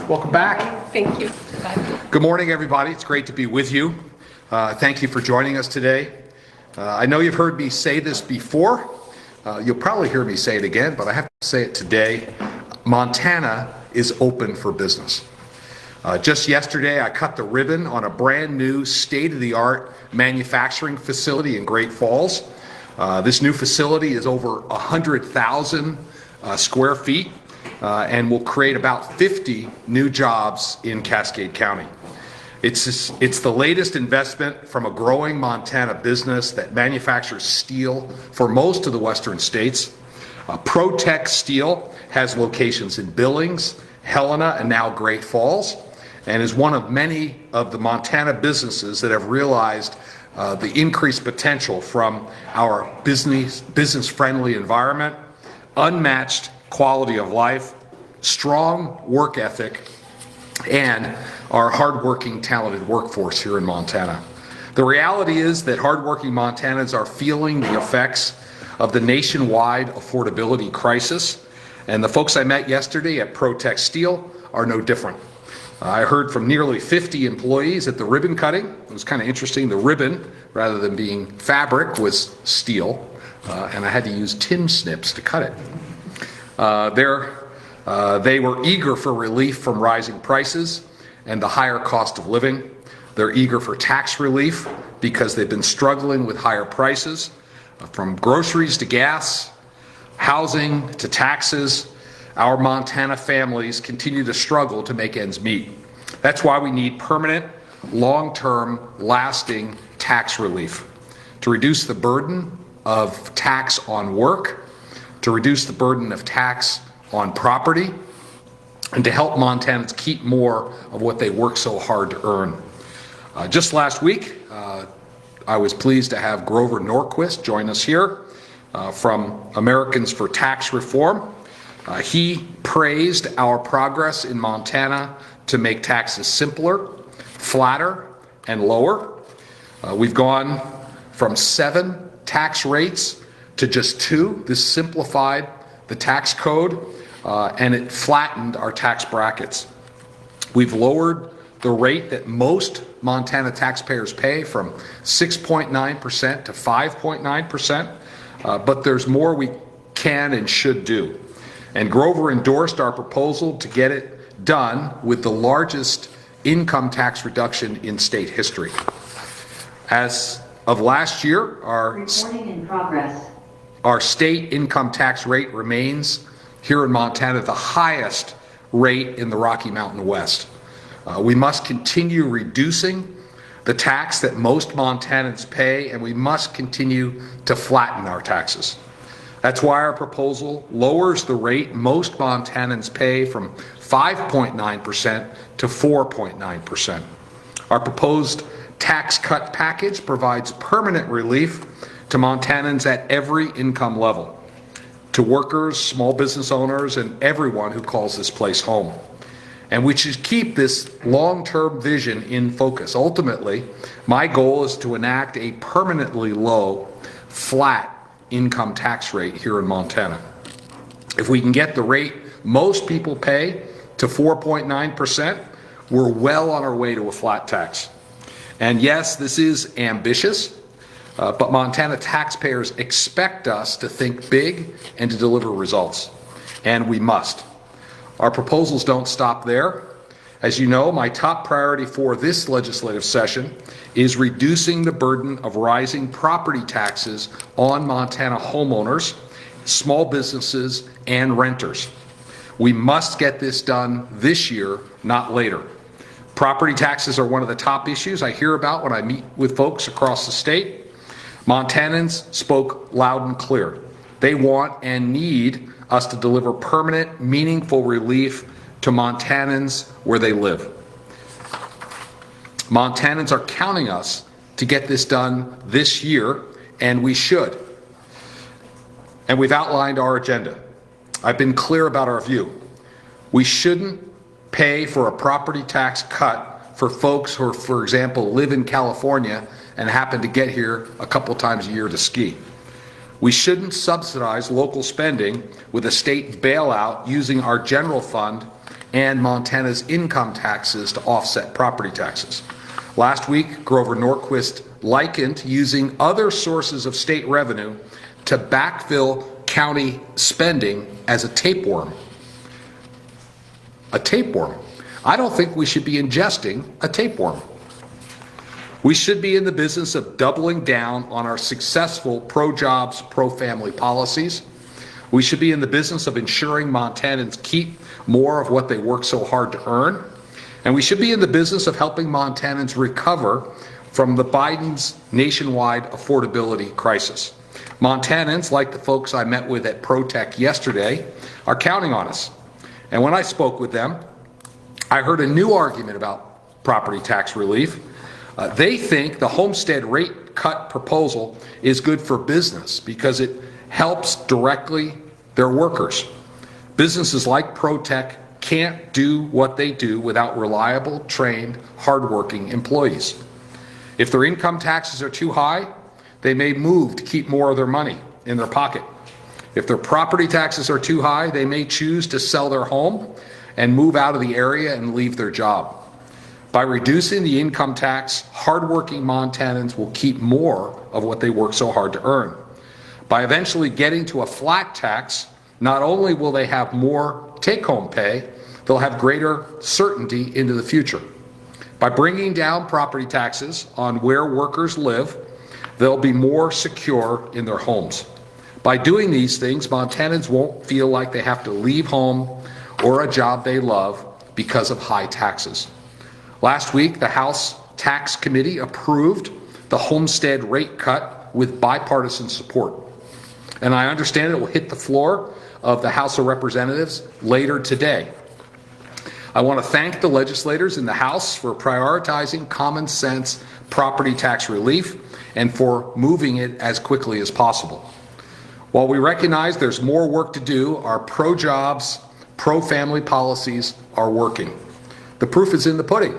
Welcome back. Thank you. Good morning, everybody. It's great to be with you. Thank you for joining us today. I know you've heard me say this before. You'll probably hear me say it again, but I have to say it today. Montana is open for business. Just yesterday, I cut the ribbon on a brand new state-of-the-art manufacturing facility in Great Falls. This new facility is over 100,000 square feet and will create about 50 new jobs in Cascade County. It's the latest investment from a growing Montana business that manufactures steel for most of the western states. ProTech Steel has locations in Billings, Helena, and now Great Falls, and is one of many of the Montana businesses that have realized the increased potential from our business-friendly environment, unmatched quality of life, strong work ethic, and our hardworking, talented workforce here in Montana. The reality is that hardworking Montanans are feeling the effects of the nationwide affordability crisis, and the folks I met yesterday at ProTech Steel are no different. I heard from nearly 50 employees at the ribbon cutting. It was kind of interesting. The ribbon, rather than being fabric, was steel, and I had to use tin snips to cut it. They were eager for relief from rising prices and the higher cost of living. They're eager for tax relief because they've been struggling with higher prices, from groceries to gas, housing to taxes. Our Montana families continue to struggle to make ends meet. That's why we need permanent, long-term, lasting tax relief to reduce the burden of tax on work, to reduce the burden of tax on property, and to help Montanans keep more of what they work so hard to earn. Just last week, I was pleased to have Grover Norquist join us here from Americans for Tax Reform. He praised our progress in Montana to make taxes simpler, flatter, and lower. We've gone from 7 tax rates to just 2. This simplified the tax code and it flattened our tax brackets. We've lowered the rate that most Montana taxpayers pay from 6.9% to 5.9%, but there's more we can and should do. And Grover endorsed our proposal to get it done with the largest income tax reduction in state history. As of last year, our state income tax rate remains here in Montana the highest rate in the Rocky Mountain West. We must continue reducing the tax that most Montanans pay, and we must continue to flatten our taxes. That's why our proposal lowers the rate most Montanans pay from 5.9% to 4.9%. Our proposed tax cut package provides permanent relief to Montanans at every income level, to workers, small business owners, and everyone who calls this place home. And we should keep this long-term vision in focus. Ultimately, my goal is to enact a permanently low, flat income tax rate here in Montana. If we can get the rate most people pay to 4.9%, we're well on our way to a flat tax. And yes, this is ambitious, but Montana taxpayers expect us to think big and to deliver results, and we must. Our proposals don't stop there. As you know, my top priority for this legislative session is reducing the burden of rising property taxes on Montana homeowners, small businesses, and renters. We must get this done this year, not later. Property taxes are one of the top issues I hear about when I meet with folks across the state. Montanans spoke loud and clear. They want and need us to deliver permanent, meaningful relief to Montanans where they live. Montanans are counting us to get this done this year, and we should. And we've outlined our agenda. I've been clear about our view. We shouldn't pay for a property tax cut for folks who, for example, live in California and happen to get here a couple times a year to ski. We shouldn't subsidize local spending with a state bailout using our general fund and Montana's income taxes to offset property taxes. Last week, Grover Norquist likened using other sources of state revenue to backfill county spending as a tapeworm. A tapeworm. I don't think we should be ingesting a tapeworm. We should be in the business of doubling down on our successful pro-jobs, pro-family policies. We should be in the business of ensuring Montanans keep more of what they work so hard to earn. And we should be in the business of helping Montanans recover from the Biden's nationwide affordability crisis. Montanans, like the folks I met with at ProTech yesterday, are counting on us. And when I spoke with them, I heard a new argument about property tax relief. They think the homestead rate cut proposal is good for business because it helps directly their workers. Businesses like ProTech can't do what they do without reliable, trained, hardworking employees. If their income taxes are too high, they may move to keep more of their money in their pocket. If their property taxes are too high, they may choose to sell their home and move out of the area and leave their job. By reducing the income tax, hardworking Montanans will keep more of what they work so hard to earn. By eventually getting to a flat tax, not only will they have more take-home pay, they'll have greater certainty into the future. By bringing down property taxes on where workers live, they'll be more secure in their homes. By doing these things, Montanans won't feel like they have to leave home or a job they love because of high taxes. Last week, the House Tax Committee approved the homestead rate cut with bipartisan support. And I understand it will hit the floor of the House of Representatives later today. I want to thank the legislators in the House for prioritizing common sense property tax relief and for moving it as quickly as possible. While we recognize there's more work to do, our pro-jobs, pro-family policies are working. The proof is in the pudding.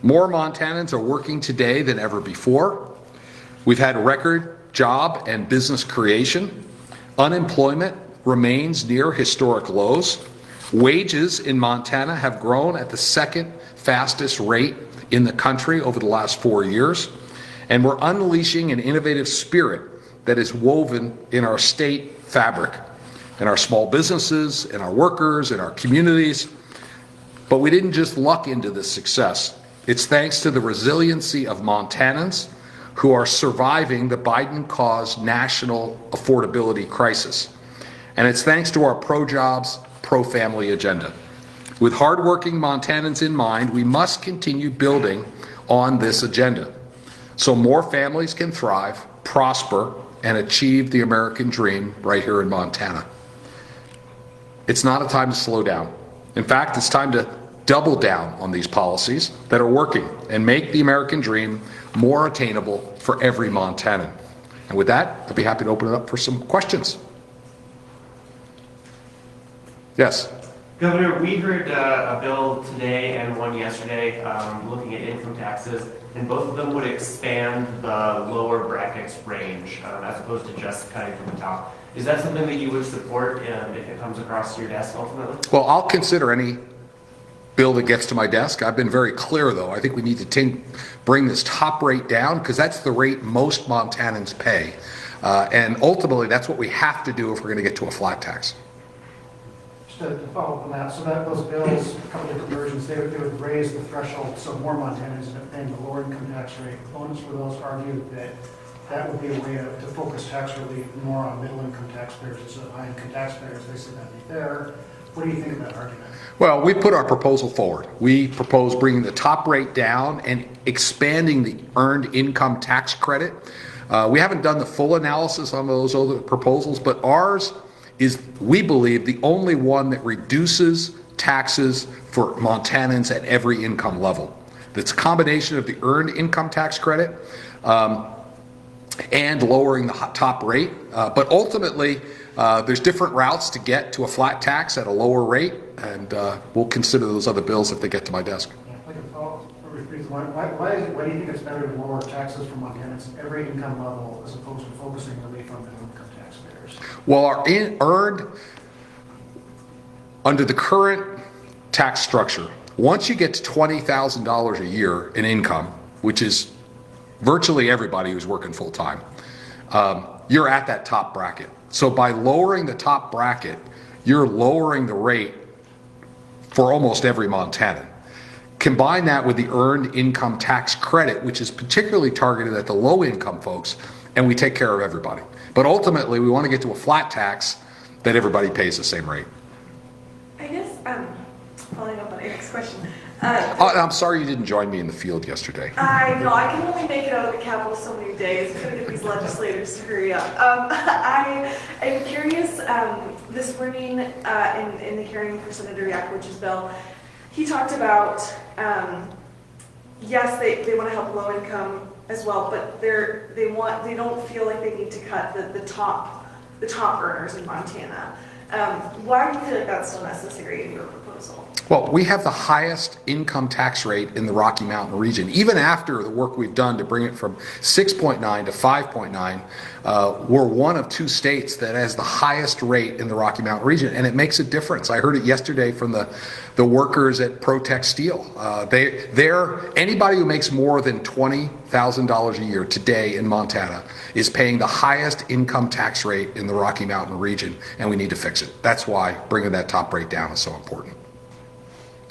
More Montanans are working today than ever before. We've had record job and business creation. Unemployment remains near historic lows. Wages in Montana have grown at the second fastest rate in the country over the last 4 years. And we're unleashing an innovative spirit that is woven in our state fabric, in our small businesses, in our workers, in our communities. But we didn't just luck into this success. It's thanks to the resiliency of Montanans who are surviving the Biden-caused national affordability crisis. And it's thanks to our pro-jobs, pro-family agenda. With hardworking Montanans in mind, we must continue building on this agenda so more families can thrive, prosper, and achieve the American dream right here in Montana. It's not a time to slow down. In fact, it's time to double down on these policies that are working and make the American dream more attainable for every Montanan. And with that, I'd be happy to open it up for some questions. Yes. Governor, we heard a bill today and one yesterday looking at income taxes, and both of them would expand the lower brackets range as opposed to just cutting from the top. Is that something that you would support if it comes across your desk ultimately? Well, I'll consider any bill that gets to my desk. I've been very clear, though. I think we need to bring this top rate down because that's the rate most Montanans pay. And ultimately, that's what we have to do if we're going to get to a flat tax. Just to follow up on that, so that those bills, a couple of conversions, they would raise the threshold so more Montanans end up paying the lower income tax rate. Opponents for those argued that that would be a way to focus tax relief more on middle income taxpayers instead of high income taxpayers. They said that'd be fair. What do you think of that argument? Well, we put our proposal forward. We propose bringing the top rate down and expanding the earned income tax credit. We haven't done the full analysis on those other proposals, but ours is, we believe, the only one that reduces taxes for Montanans at every income level. It's a combination of the earned income tax credit and lowering the top rate. But ultimately, there's different routes to get to a flat tax at a lower rate, and we'll consider those other bills if they get to my desk. Why do you think it's better to lower taxes for Montanans at every income level as opposed to focusing relief on middle income taxpayers? Well, our earned, under the current tax structure. Once you get to $20,000 a year in income, which is virtually everybody who's working full-time, you're at that top bracket. So by lowering the top bracket, you're lowering the rate for almost every Montanan. Combine that with the earned income tax credit, which is particularly targeted at the low income folks, and we take care of everybody. But ultimately, we want to get to a flat tax that everybody pays the same rate. I guess, following up on Eric's question. I'm sorry you didn't join me in the field yesterday. I know, I can only make it out of the Capitol so many days. I'm gonna get these legislators to hurry up. I am curious, this morning, in the hearing for Senator Yakovich's bill, he talked about, yes, they want to help low income as well, but they don't feel like they need to cut the top earners in Montana. Why do you feel like that's still necessary in your proposal? Well, we have the highest income tax rate in the Rocky Mountain region. Even after the work we've done to bring it from 6.9 to 5.9, we're one of 2 states that has the highest rate in the Rocky Mountain region, and it makes a difference. I heard it yesterday from the workers at Protec Steel. Anybody who makes more than $20,000 a year today in Montana is paying the highest income tax rate in the Rocky Mountain region, and we need to fix it. That's why bringing that top rate down is so important.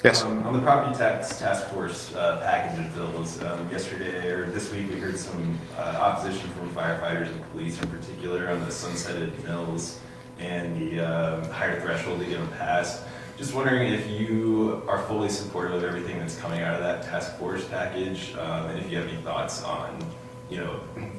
Yes. On the property tax task force package of bills, yesterday or this week we heard some opposition from firefighters and police in particular on the sunsetted mills and the higher threshold to get them passed. Just wondering if you are fully supportive of everything that's coming out of that task force package, and if you have any thoughts on,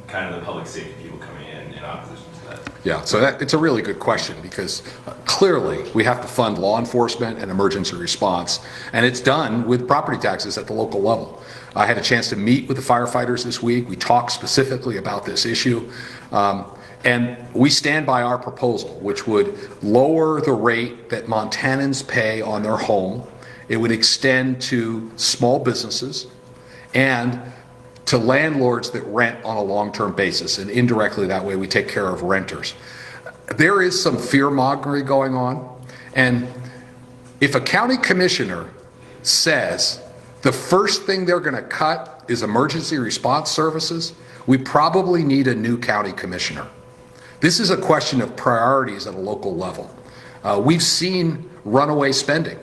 kind of the public safety people coming in opposition to that. Yeah, so it's a really good question because clearly we have to fund law enforcement and emergency response, and it's done with property taxes at the local level. I had a chance to meet with the firefighters this week. We talked specifically about this issue, and we stand by our proposal, which would lower the rate that Montanans pay on their home. It would extend to small businesses and to landlords that rent on a long-term basis, and indirectly that way we take care of renters. There is some fear-mongering going on, and if a county commissioner says the first thing they're going to cut is emergency response services, we probably need a new county commissioner. This is a question of priorities at a local level. We've seen runaway spending.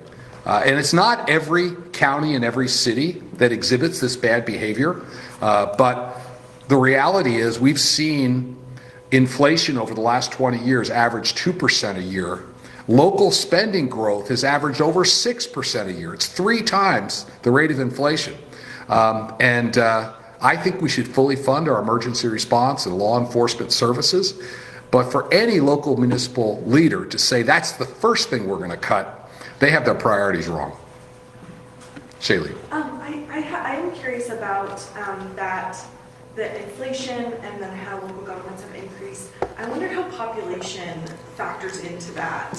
And it's not every county and every city that exhibits this bad behavior, but the reality is we've seen inflation over the last 20 years average 2% a year. Local spending growth has averaged over 6% a year. It's 3 times the rate of inflation. I think we should fully fund our emergency response and law enforcement services. But for any local municipal leader to say that's the first thing we're going to cut, they have their priorities wrong. Shaylee. I am curious about the inflation and then how local governments have increased. I wonder how population factors into that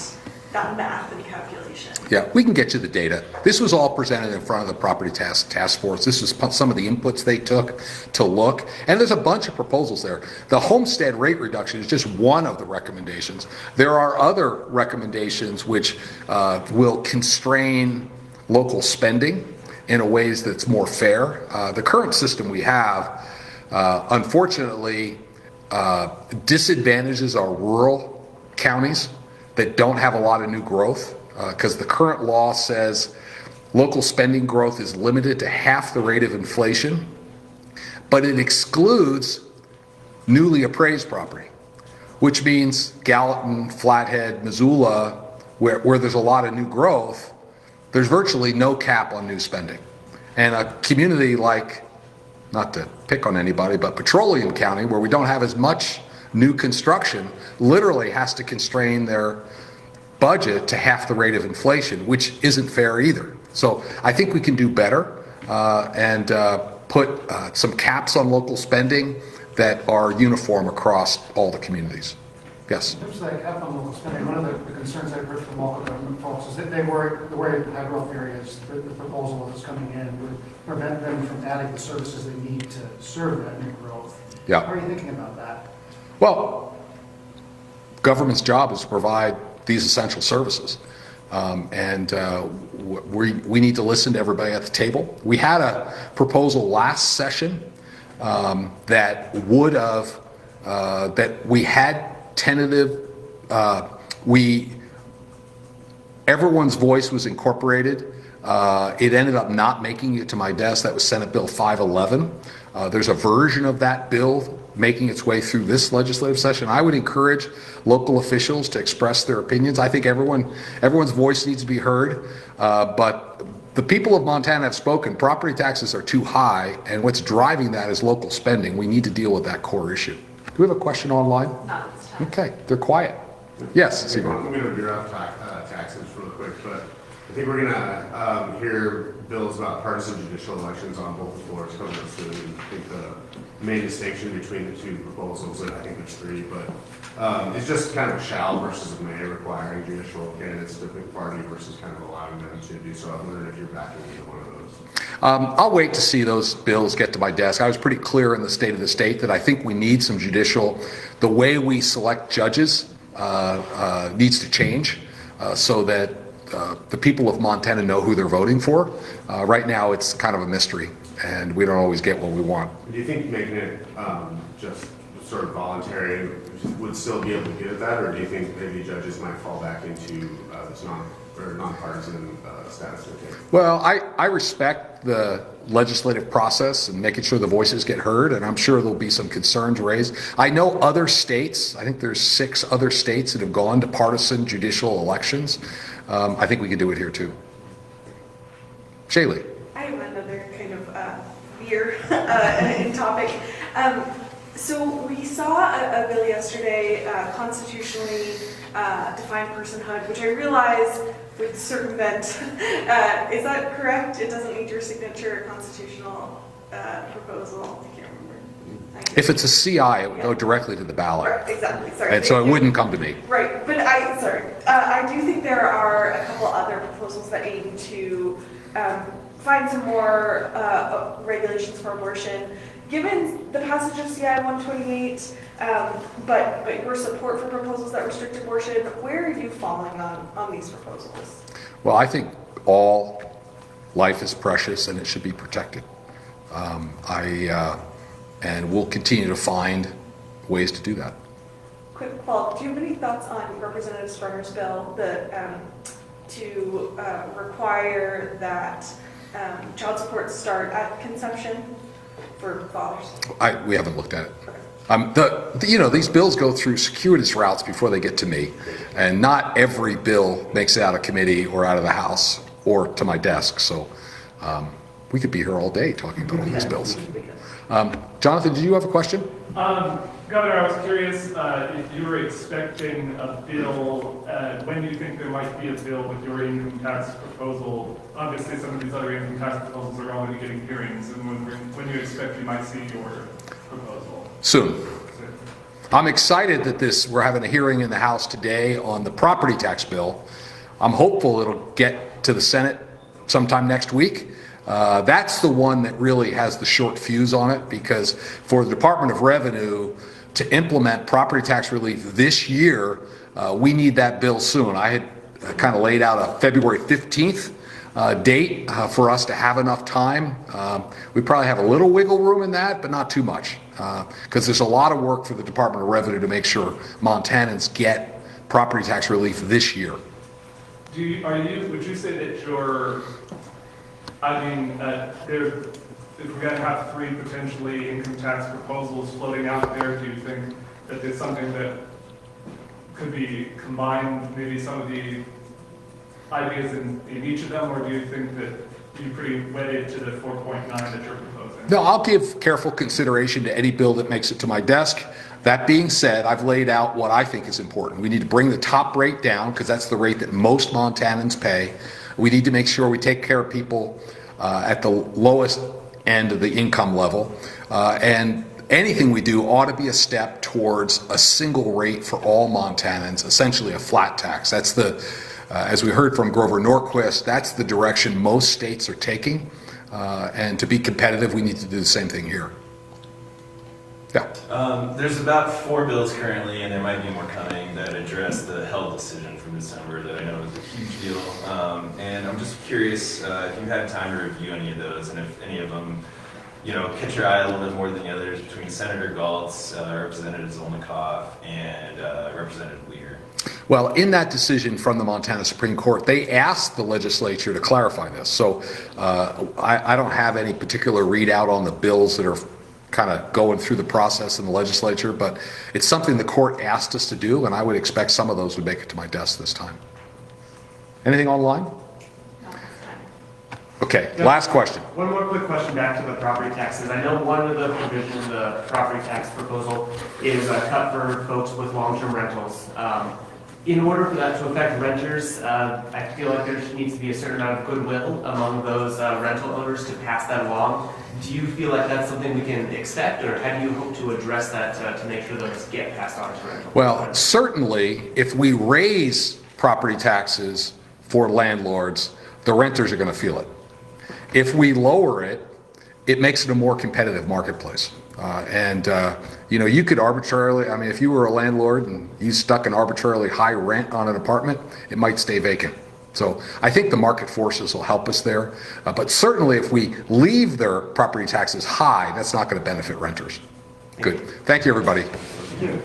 math and calculation. Yeah, we can get you the data. This was all presented in front of the Property Task Force. This was some of the inputs they took to look. And there's a bunch of proposals there. The homestead rate reduction is just one of the recommendations. There are other recommendations which will constrain local spending in a ways that's more fair. The current system we have, unfortunately, disadvantages our rural counties that don't have a lot of new growth, because the current law says local spending growth is limited to half the rate of inflation, but it excludes newly appraised property, which means Gallatin, Flathead, Missoula, where there's a lot of new growth, there's virtually no cap on new spending. And a community like, not to pick on anybody, but Petroleum County, where we don't have as much new construction, literally has to constrain their budget to half the rate of inflation, which isn't fair either. So I think we can do better and put some caps on local spending that are uniform across all the communities. Yes? In terms of that cap on local spending, one of the concerns I've heard from local government folks is that they worry the way high growth areas, the proposal that's coming in would prevent them from adding the services they need to serve that new growth. Yeah. How are you thinking about that? Well, government's job is to provide these essential services. We need to listen to everybody at the table. We had a proposal last session that would have, that we had tentative, everyone's voice was incorporated. It ended up not making it to my desk. That was Senate Bill 511. There's a version of that bill making its way through this legislative session. I would encourage local officials to express their opinions. I think everyone's voice needs to be heard, but the people of Montana have spoken. Property taxes are too high, and what's driving that is local spending. We need to deal with that core issue. Do we have a question online? Not this time. Okay, they're quiet. Yes, I'm going to veer off taxes real quick, but I think we're going to hear bills about partisan judicial elections on both the floors coming up soon. I think the main distinction between the two proposals, and I think there's three, but it's just kind of a shall versus a may, requiring judicial candidates to pick party versus kind of allowing them to do so. I'm wondering if you're backing either one of those. I'll wait to see those bills get to my desk. I was pretty clear in the State of the State that I think we need some judicial, the way we select judges needs to change so that the people of Montana know who they're voting for. Right now, it's kind of a mystery, and we don't always get what we want. Do you think making it just sort of voluntary would still be able to get at that, or do you think maybe judges might fall back into this nonpartisan status? Well, I respect the legislative process and making sure the voices get heard, and I'm sure there'll be some concerns raised. I know other states, I think there's 6 other states that have gone to partisan judicial elections. I think we could do it here too. Shaylee. I have another kind of veer in topic. So we saw a bill yesterday, constitutionally defined personhood, which I realize would circumvent. Is that correct? It doesn't need your signature, a constitutional proposal. I can't remember. If it's a CI, it would go directly to the ballot. Right, exactly. Sorry. And so it wouldn't come to me. Right, but I do think there are a couple other proposals that aim to find some more regulations for abortion. Given the passage of CI 128, but your support for proposals that restrict abortion, where are you falling on these proposals? Well, I think all life is precious and it should be protected. And we'll continue to find ways to do that. Quick follow-up, do you have any thoughts on Representative Springer's bill that to require that child support start at conception for fathers? We haven't looked at it. These bills go through circuitous routes before they get to me, and not every bill makes it out of committee or out of the House or to my desk. So we could be here all day talking about all these bills. Jonathan, did you have a question? Governor, I was curious if you were expecting a bill, when do you think there might be a bill with your income tax proposal? Obviously, some of these other income tax proposals are already getting hearings, and when you expect you might see your proposal? Soon. I'm excited that we're having a hearing in the House today on the property tax bill. I'm hopeful it'll get to the Senate sometime next week. That's the one that really has the short fuse on it, because for the Department of Revenue to implement property tax relief this year, we need that bill soon. I had kind of laid out a February 15th date for us to have enough time. We probably have a little wiggle room in that, but not too much, because there's a lot of work for the Department of Revenue to make sure Montanans get property tax relief this year. Would you say that if we're going to have 3 potentially income tax proposals floating out there, do you think that there's something that could be combined, maybe some of the ideas in each of them, or do you think that you're pretty wedded to the 4.9 that you're proposing? No, I'll give careful consideration to any bill that makes it to my desk. That being said, I've laid out what I think is important. We need to bring the top rate down, because that's the rate that most Montanans pay. We need to make sure we take care of people at the lowest end of the income level. And anything we do ought to be a step towards a single rate for all Montanans, essentially a flat tax. That's as we heard from Grover Norquist, that's the direction most states are taking. And to be competitive, we need to do the same thing here. There's about 4 bills currently, and there might be more coming, that address the Held decision from December that I know is a huge deal. And I'm just curious if you had time to review any of those, and if any of them, catch your eye a little bit more than the others, between Senator Galtz, Representative Zolnikoff, and Representative Lear. Well, in that decision from the Montana Supreme Court, they asked the legislature to clarify this. So I don't have any particular readout on the bills that are kind of going through the process in the legislature, but it's something the court asked us to do, and I would expect some of those would make it to my desk this time. Anything online? Okay, last question. One more quick question back to the property taxes. I know one of the provisions in the property tax proposal is a cut for folks with long-term rentals. In order for that to affect renters, I feel like there needs to be a certain amount of goodwill among those rental owners to pass that along. Do you feel like that's something we can expect, or how do you hope to address that to make sure those get passed on to rentals? Well, certainly, if we raise property taxes for landlords, the renters are going to feel it. If we lower it, it makes it a more competitive marketplace. You could arbitrarily, if you were a landlord and you stuck an arbitrarily high rent on an apartment, it might stay vacant. So I think the market forces will help us there. But certainly if we leave their property taxes high, that's not going to benefit renters. Good. Thank you, everybody. Thank you.